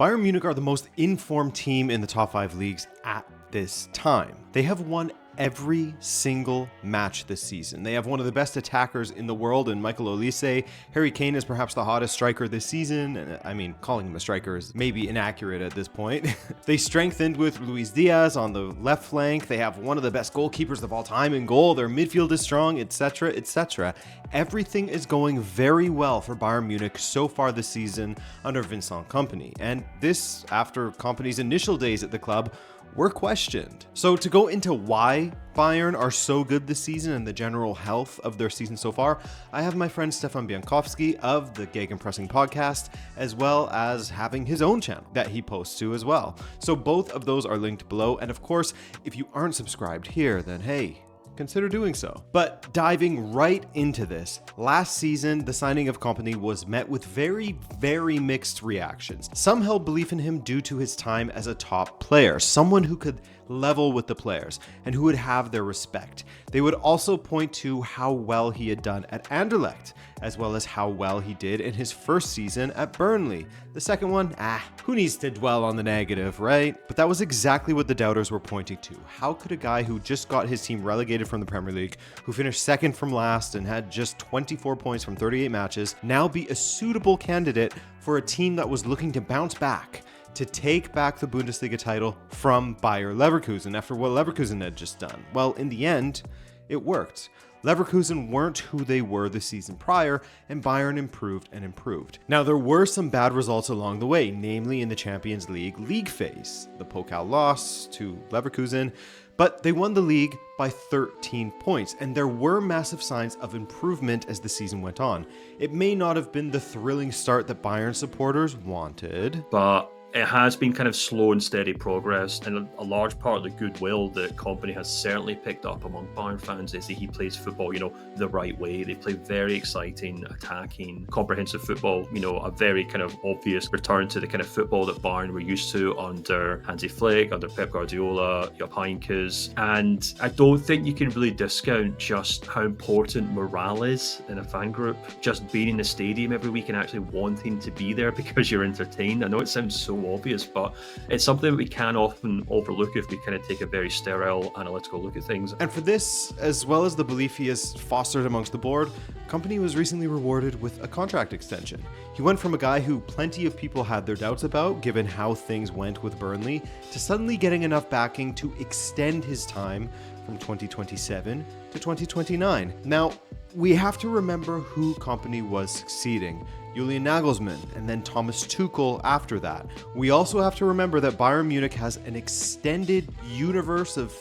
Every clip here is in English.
Bayern Munich are the most informed team in the top 5 leagues at this time. They have won every single match this season. They have one of the best attackers in the world in Michael Olise. Harry Kane is perhaps the hottest striker this season. And I mean, calling him a striker is maybe inaccurate at this point. They strengthened with Luis Diaz on the left flank. They have one of the best goalkeepers of all time in goal. Their midfield is strong, etc., etc. Everything is going very well for Bayern Munich so far this season under Vincent Kompany. And this after Kompany's initial days at the club were questioned. So to go into why Bayern are so good this season and the general health of their season so far, I have my friend Stefan Bienkowski of the Gegenpressing podcast, as well as having his own channel that he posts to as well. So both of those are linked below. And of course, if you aren't subscribed here, then hey, consider doing so. But diving right into this, last season, the signing of Kompany was met with very, very mixed reactions. Some held belief in him due to his time as a top player, someone who could level with the players and who would have their respect. They would also point to how well he had done at Anderlecht, as well as how well he did in his first season at Burnley. The second one, who needs to dwell on the negative, right? But that was exactly what the doubters were pointing to. How could a guy who just got his team relegated from the Premier League, who finished second from last and had just 24 points from 38 matches, now be a suitable candidate for a team that was looking to bounce back, to take back the Bundesliga title from Bayer Leverkusen after what Leverkusen had just done? Well, in the end, it worked. Leverkusen weren't who they were the season prior, and Bayern improved and improved. Now, there were some bad results along the way, namely in the Champions League phase. The Pokal loss to Leverkusen, but they won the league by 13 points, and there were massive signs of improvement as the season went on. It may not have been the thrilling start that Bayern supporters wanted, but it has been kind of slow and steady progress, and a large part of the goodwill that Kompany has certainly picked up among Bayern fans is that he plays football, the right way. They play very exciting, attacking, comprehensive football, a very kind of obvious return to the kind of football that Bayern were used to under Hansi Flick, under Pep Guardiola, Jupp Heynckes. And I don't think you can really discount just how important morale is in a fan group. Just being in the stadium every week and actually wanting to be there because you're entertained. I know it sounds so obvious, but it's something we can often overlook if we kind of take a very sterile analytical look at things. And for this, as well as the belief he has fostered amongst the board, Kompany was recently rewarded with a contract extension. He went from a guy who plenty of people had their doubts about, given how things went with Burnley, to suddenly getting enough backing to extend his time from 2027 to 2029. Now, we have to remember who Kompany was succeeding. Julian Nagelsmann, and then Thomas Tuchel after that. We also have to remember that Bayern Munich has an extended universe of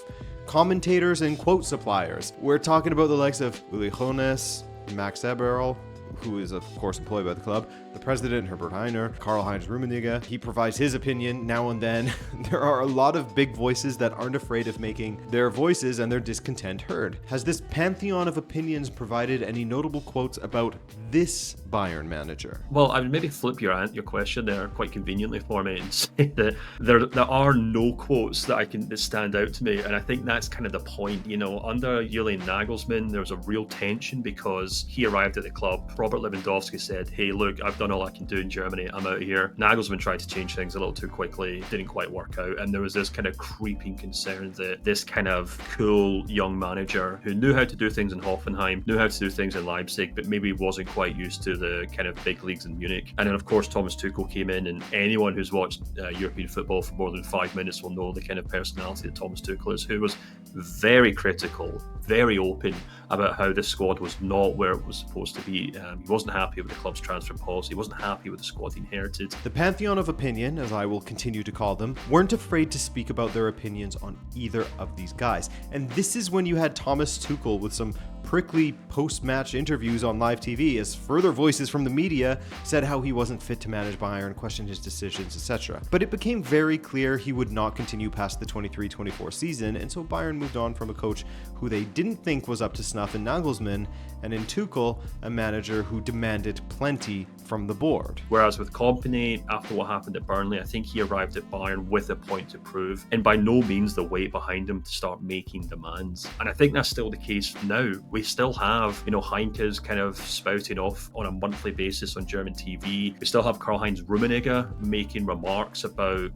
commentators and quote suppliers. We're talking about the likes of Uli Hoeneß, Max Eberl, who is of course employed by the club, the president Herbert Heiner, Karl-Heinz Rummenigge. He provides his opinion now and then. There are a lot of big voices that aren't afraid of making their voices and their discontent heard. Has this pantheon of opinions provided any notable quotes about this Bayern manager? Well, I would maybe flip your question there quite conveniently for me and say that there are no quotes that stand out to me, and I think that's kind of the point. Under Julian Nagelsmann, there was a real tension because he arrived at the club. Robert Lewandowski said, "Hey, look, I've done all I can do in Germany. I'm out of here." Nagelsmann tried to change things a little too quickly, didn't quite work out, and there was this kind of creeping concern that this kind of cool young manager who knew how to do things in Hoffenheim, knew how to do things in Leipzig, but maybe wasn't quite used to the kind of big leagues in Munich. And then, of course, Thomas Tuchel came in, and anyone who's watched European football for more than 5 minutes will know the kind of personality that Thomas Tuchel is, who was very critical, very open about how this squad was not where it was supposed to be. He wasn't happy with the club's transfer policy. He wasn't happy with the squad he inherited. The pantheon of opinion, as I will continue to call them, weren't afraid to speak about their opinions on either of these guys. And this is when you had Thomas Tuchel with some prickly post-match interviews on live TV as further voices from the media said how he wasn't fit to manage Bayern, questioned his decisions, etc. But it became very clear he would not continue past the 23-24 season, and so Bayern moved on from a coach who they didn't think was up to snuff in Nagelsmann, and in Tuchel, a manager who demanded plenty from the board. Whereas with Kompany, after what happened at Burnley, I think he arrived at Bayern with a point to prove, and by no means the weight behind him to start making demands. And I think that's still the case now. We we still have, you know, Heinkes kind of spouting off on a monthly basis on German TV. We still have Karl-Heinz Rummenigge making remarks about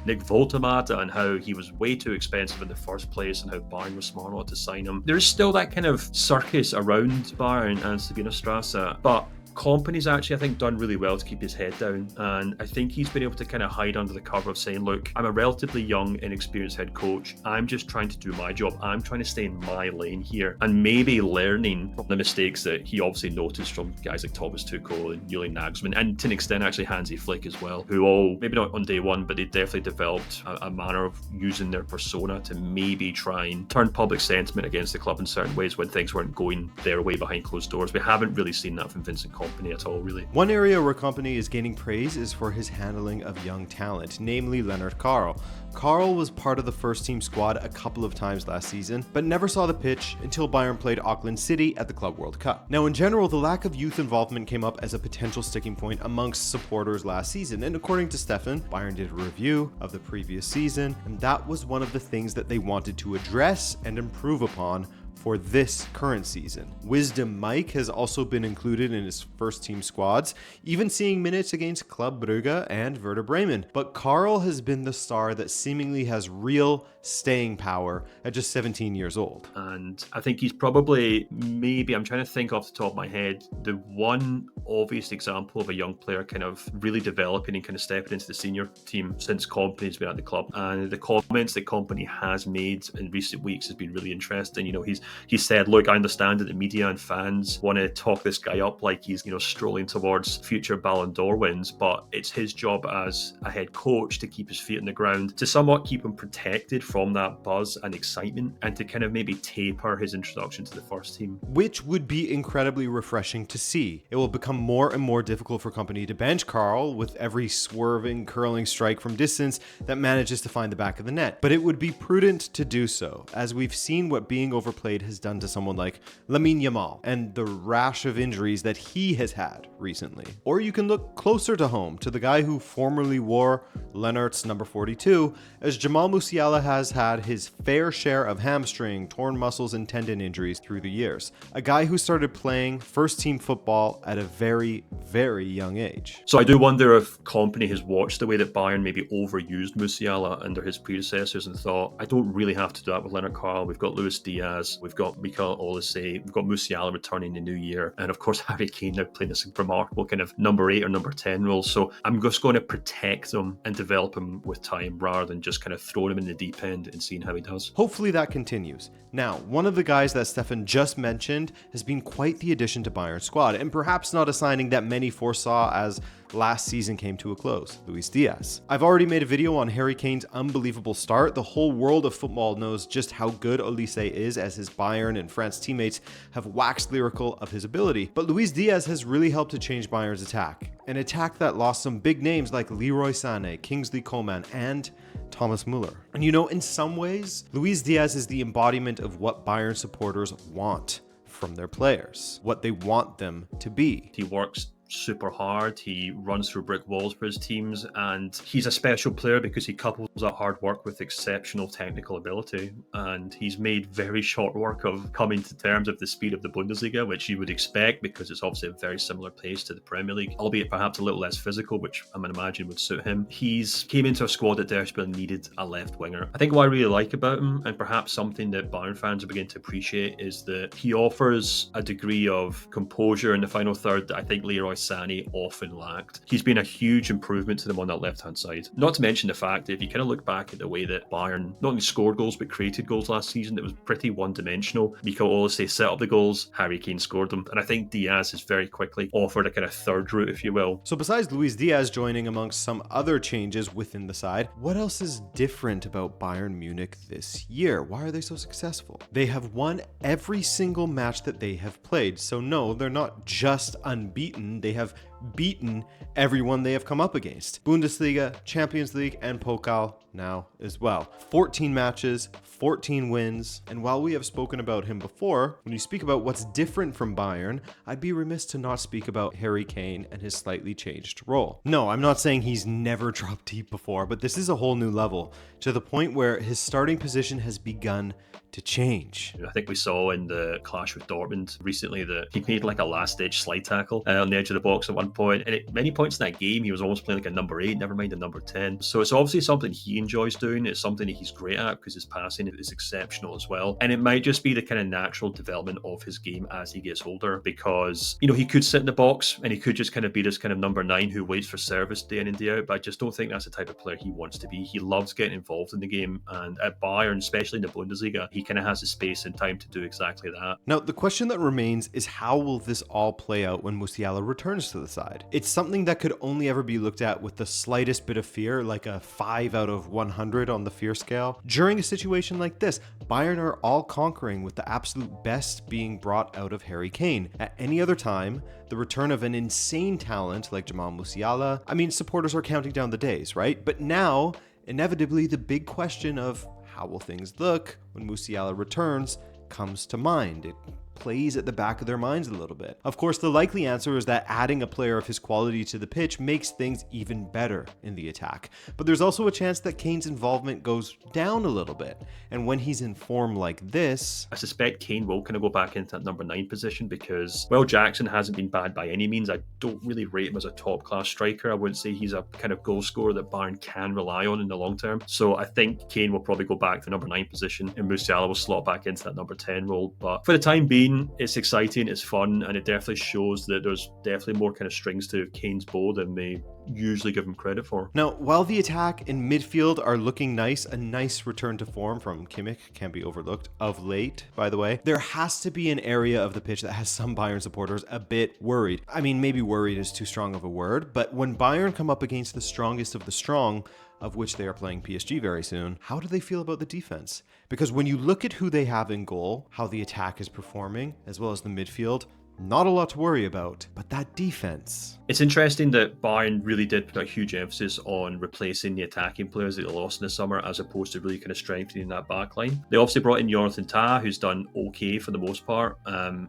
Nick Woltemade and how he was way too expensive in the first place and how Bayern was smart not to sign him. There's still that kind of circus around Bayern and Sabina Strasse, but Kompany's actually, I think, done really well to keep his head down, and I think he's been able to kind of hide under the cover of saying, look, I'm a relatively young, inexperienced head coach. I'm just trying to do my job. I'm trying to stay in my lane here, and maybe learning from the mistakes that he obviously noticed from guys like Thomas Tuchel and Julian Nagelsmann, and to an extent actually Hansi Flick as well, who all, maybe not on day one, but they definitely developed a manner of using their persona to maybe try and turn public sentiment against the club in certain ways when things weren't going their way behind closed doors. We haven't really seen that from Vincent Kompany at all, really. One area where Kompany is gaining praise is for his handling of young talent, namely Leonard Karl. Karl was part of the first team squad a couple of times last season, but never saw the pitch until Bayern played Auckland City at the Club World Cup. Now, in general, the lack of youth involvement came up as a potential sticking point amongst supporters last season, and according to Stefan, Bayern did a review of the previous season, and that was one of the things that they wanted to address and improve upon for this current season. Wisdom Mike has also been included in his first team squads, even seeing minutes against Club Brugge and Werder Bremen. But Karl has been the star that seemingly has real staying power at just 17 years old. And I think he's probably, maybe, I'm trying to think off the top of my head, the one obvious example of a young player kind of really developing and kind of stepping into the senior team since Kompany's been at the club. And the comments that Kompany has made in recent weeks has been really interesting. You know, he said, look, I understand that the media and fans want to talk this guy up like he's, you know, strolling towards future Ballon d'Or wins, but it's his job as a head coach to keep his feet on the ground, to somewhat keep him protected from that buzz and excitement, and to kind of maybe taper his introduction to the first team. Which would be incredibly refreshing to see. It will become more and more difficult for Kompany to bench Karl with every swerving, curling strike from distance that manages to find the back of the net. But it would be prudent to do so, as we've seen what being overplayed has done to someone like Lamine Yamal and the rash of injuries that he has had recently. Or you can look closer to home, to the guy who formerly wore Lennart's number 42, as Jamal Musiala has had his fair share of hamstring, torn muscles, and tendon injuries through the years. A guy who started playing first team football at a very, very young age. So I do wonder if Kompany has watched the way that Bayern maybe overused Musiala under his predecessors and thought, I don't really have to do that with Leonard Karl. We've got Luis Diaz, we've got Mikel Olise, we've got Musiala returning the new year, and of course Harry Kane now playing this remarkable kind of number 8 or number 10 role. So I'm just going to protect him and develop him with time rather than just kind of throwing him in the deep end and seeing how he does. Hopefully that continues. Now, one of the guys that Stefan just mentioned has been quite the addition to Bayern's squad, and perhaps not a signing that many foresaw as last season came to a close, Luis Diaz. I've already made a video on Harry Kane's unbelievable start. The whole world of football knows just how good Olise is, as his Bayern and France teammates have waxed lyrical of his ability. But Luis Diaz has really helped to change Bayern's attack. An attack that lost some big names like Leroy Sané, Kingsley Coman, and Thomas Müller. And you know, in some ways, Luis Diaz is the embodiment of what Bayern supporters want from their players, what they want them to be. He works super hard, he runs through brick walls for his teams, and he's a special player because he couples that hard work with exceptional technical ability, and he's made very short work of coming to terms with the speed of the Bundesliga, which you would expect because it's obviously a very similar pace to the Premier League, albeit perhaps a little less physical, which I would imagine would suit him. He's came into a squad that desperately needed a left winger. I think what I really like about him, and perhaps something that Bayern fans are beginning to appreciate, is that he offers a degree of composure in the final third that I think Leroy Sané often lacked. He's been a huge improvement to them on that left-hand side. Not to mention the fact that if you kind of look back at the way that Bayern not only scored goals but created goals last season, it was pretty one-dimensional. Mikel Olise set up the goals, Harry Kane scored them, and I think Diaz has very quickly offered a kind of third route, if you will. So besides Luis Diaz joining amongst some other changes within the side, what else is different about Bayern Munich this year? Why are they so successful? They have won every single match that they have played. So no, they're not just unbeaten. They have beaten everyone they have come up against. Bundesliga, Champions League, and Pokal now as well. 14 matches, 14 wins, and while we have spoken about him before, when you speak about what's different from Bayern, I'd be remiss to not speak about Harry Kane and his slightly changed role. No, I'm not saying he's never dropped deep before, but this is a whole new level, to the point where his starting position has begun to change. I think we saw in the clash with Dortmund recently that he made like a last-ditch slide tackle on the edge of the box at one point, and at many points in that game he was almost playing like a number 8, never mind a number 10. So it's obviously something he enjoys doing. It's something that he's great at because his passing is exceptional as well, and it might just be the kind of natural development of his game as he gets older, because he could sit in the box and he could just kind of be this kind of number 9 who waits for service day in and day out, but I just don't think that's the type of player he wants to be. He loves getting involved in the game, and at Bayern, especially in the Bundesliga, he kind of has the space and time to do exactly that. Now, the question that remains is, how will this all play out when Musiala returns to the side? It's something that could only ever be looked at with the slightest bit of fear, like a 5 out of 100 on the fear scale. During a situation like this, Bayern are all conquering, with the absolute best being brought out of Harry Kane. At any other time, the return of an insane talent like Jamal Musiala, supporters are counting down the days, right? But now, inevitably, the big question of how will things look when Musiala returns comes to mind. It plays at the back of their minds a little bit. Of course, the likely answer is that adding a player of his quality to the pitch makes things even better in the attack. But there's also a chance that Kane's involvement goes down a little bit. And when he's in form like this, I suspect Kane will kind of go back into that number 9 position because, well, Jackson hasn't been bad by any means. I don't really rate him as a top-class striker. I wouldn't say he's a kind of goal scorer that Bayern can rely on in the long term. So I think Kane will probably go back to the number 9 position and Musiala will slot back into that number 10 role. But for the time being, it's exciting, it's fun, and it definitely shows that there's definitely more kind of strings to Kane's bow than they usually give him credit for. Now, while the attack and midfield are looking nice, a nice return to form from Kimmich can't be overlooked of late, by the way, there has to be an area of the pitch that has some Bayern supporters a bit worried. Maybe worried is too strong of a word, but when Bayern come up against the strongest of the strong, of which they are playing PSG very soon, how do they feel about the defense? Because when you look at who they have in goal, how the attack is performing, as well as the midfield, not a lot to worry about, but that defense. It's interesting that Bayern really did put a huge emphasis on replacing the attacking players that they lost in the summer, as opposed to really kind of strengthening that back line. They obviously brought in Jonathan Tah, who's done okay for the most part.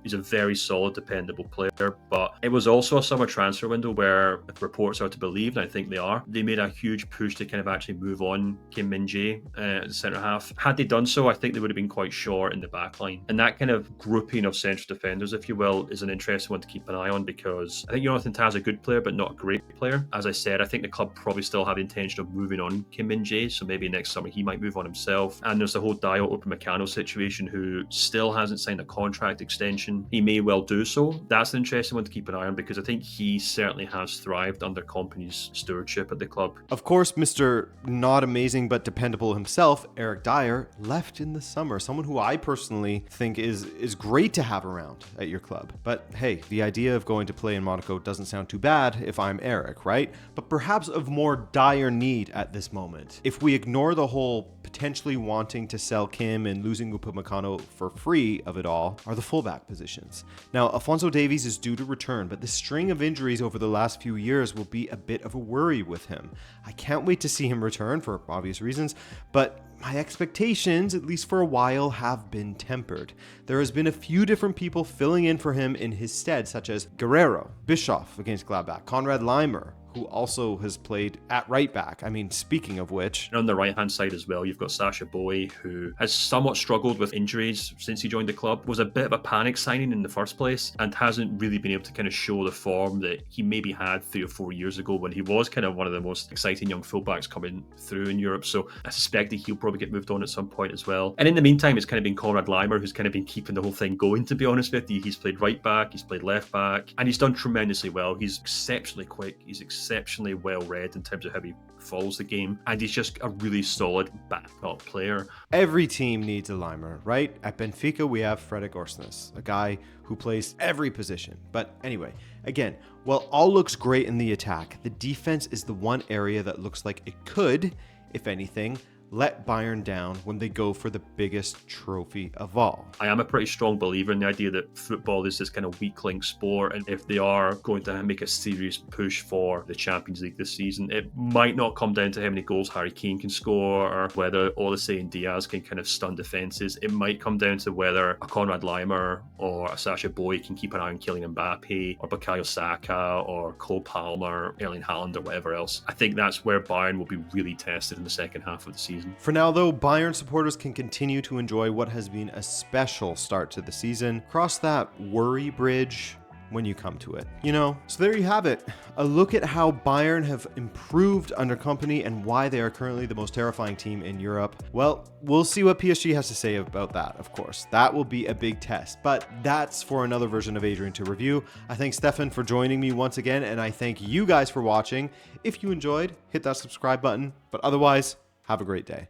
He's a very solid, dependable player, but it was also a summer transfer window where, if reports are to believe, and I think they are, they made a huge push to kind of actually move on Kim Min-jae at the centre half. Had they done so, I think they would have been quite short in the back line. And that kind of grouping of central defenders, if you will, is an interesting one to keep an eye on, because I think Jonathan Tah is a good player, but not a great player. As I said, I think the club probably still have the intention of moving on Kim Min-jae, so maybe next summer he might move on himself. And there's the whole Dayot Upamecano situation, who still hasn't signed a contract extension. He may well do so. That's an interesting one to keep an eye on, because I think he certainly has thrived under Kompany's stewardship at the club. Of course, Mr. Not Amazing but Dependable himself, Eric Dyer, left in the summer. Someone who I personally think is great to have around at your club. But hey, the idea of going to play in Monaco doesn't sound too bad if I'm Eric, right? But perhaps of more dire need at this moment. If we ignore the whole potentially wanting to sell Kim and losing Upamecano for free of it all, are the fullback positions. Now, Alphonso Davies is due to return, but the string of injuries over the last few years will be a bit of a worry with him. I can't wait to see him return for obvious reasons, but my expectations, at least for a while, have been tempered. There has been a few different people filling in for him in his stead, such as Guerrero, Bischoff against Gladbach, Konrad Laimer, who also has played at right back. Speaking of which. And on the right-hand side as well, you've got Sasha Bowie, who has somewhat struggled with injuries since he joined the club, was a bit of a panic signing in the first place, and hasn't really been able to kind of show the form that he maybe had 3 or 4 years ago when he was kind of one of the most exciting young fullbacks coming through in Europe. So I suspect that he'll probably get moved on at some point as well. And in the meantime, it's kind of been Konrad Laimer who's kind of been keeping the whole thing going, to be honest with you. He's played right back, he's played left back, and he's done tremendously well. He's exceptionally quick, he's exceptionally well read in terms of how he follows the game, and he's just a really solid backup player. Every team needs a Laimer, right? At Benfica, we have Fredrik Orsnes, a guy who plays every position. But anyway, again, while all looks great in the attack, the defense is the one area that looks like it could, if anything, let Bayern down when they go for the biggest trophy of all. I am a pretty strong believer in the idea that football is this kind of weak link sport, and if they are going to make a serious push for the Champions League this season, it might not come down to how many goals Harry Kane can score or whether Olise and Diaz can kind of stun defences. It might come down to whether a Konrad Laimer or a Sacha Boey can keep an eye on Kylian Mbappe or Bukayo Saka or Cole Palmer, Erling Haaland or whatever else. I think that's where Bayern will be really tested in the second half of the season. For now, though, Bayern supporters can continue to enjoy what has been a special start to the season. Cross that worry bridge when you come to it, you know? So there you have it. A look at how Bayern have improved under Kompany and why they are currently the most terrifying team in Europe. Well, we'll see what PSG has to say about that, of course. That will be a big test, but that's for another version of Adrian to review. I thank Stefan for joining me once again, and I thank you guys for watching. If you enjoyed, hit that subscribe button, but otherwise, have a great day.